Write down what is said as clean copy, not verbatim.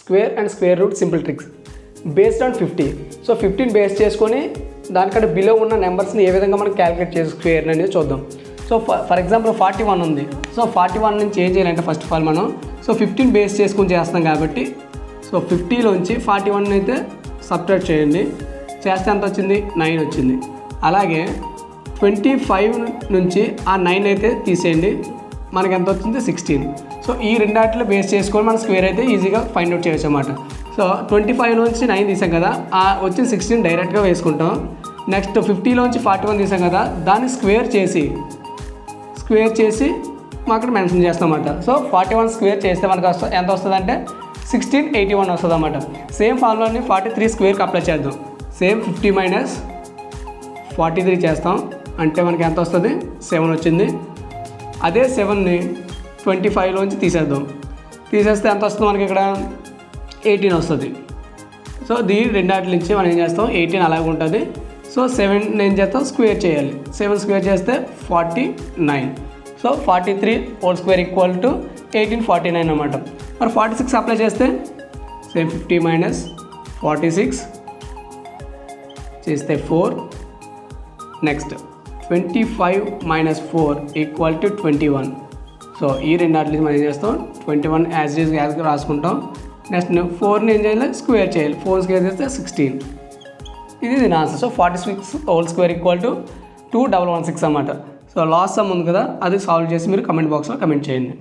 Square and square root simple tricks based on 50. So 15 base చేసుకొని దానికంటే below ఉన్న నెంబర్స్ని ఏ విధంగా మనం క్యాలిక్యులేట్ చేసి స్క్వేర్ అనేది చూద్దాం. సో ఫర్ ఎగ్జాంపుల్ 41 ఉంది. సో 41 నుంచి ఏం చేయాలంటే ఫస్ట్ ఆఫ్ ఆల్ మనం 15 బేస్ చేసుకొని చేస్తాం కాబట్టి 50లోంచి 41 అయితే సబ్ట్రాక్ట్ చేయండి. చేస్తే ఎంత వచ్చింది? 9 వచ్చింది. అలాగే 25 నుంచి ఆ 9 అయితే తీసేయండి, మనకి ఎంత వచ్చింది? 16. సో ఈ రెండాటిలో బేస్ చేసుకొని మనం స్క్వేర్ అయితే ఈజీగా ఫైండ్ అవుట్ చేయొచ్చు అన్నమాట. సో 25 నుంచి 9 తీసాం కదా, ఆ వచ్చిన 16 డైరెక్ట్గా వేసుకుంటాం. నెక్స్ట్ 50లోంచి 41 తీసాం కదా, దాన్ని స్క్వేర్ చేసి మనం అక్కడ మెన్షన్ చేస్తాం అన్నమాట. సో 41 స్క్వేర్ చేస్తే మనకు ఎంత వస్తుంది అంటే 1681 వస్తుంది అన్నమాట. సేమ్ ఫార్ములాని 43 స్క్వేర్కి అప్లై చేద్దాం. సేమ్ 50 మైనస్ 43 చేస్తాం, అంటే మనకి ఎంత వస్తుంది? 7 వచ్చింది. అదే 7ని 25లోంచి తీసేద్దాం. తీసేస్తే ఎంత వస్తుంది మనకి? ఇక్కడ 18 వస్తుంది. సో దీని రెండాటి నుంచి మనం ఏం చేస్తాం? 18 అలాగే ఉంటుంది. సో 7 ఏం చేస్తాం? స్క్వేర్ చేయాలి. 7 స్క్వేర్ చేస్తే 49. So 43 whole square equal to 1849 అన్నమాట. మరి 46 అప్లై చేస్తే సేమ్ 50 మైనస్ 46 చేస్తే 4. Next 25 minus 4 equal to 21. So ఈ రెండాటిని మనం ఏం చేస్తాం? 21 యాజ్ రాసుకుంటాం. నెక్స్ట్ 4ని ఏం చేయాలి? స్క్వేర్ చేయాలి. 4 స్క్వేర్ చేస్తే 16. ఇది దీని answer. So 46 whole square equal to 2116 అన్నమాట. సో లాస్ట్ సమ్ ఉంది కదా, అది సాల్వ్ చేసి మీరు కమెంట్ బాక్స్లో కమెంట్ చేయండి.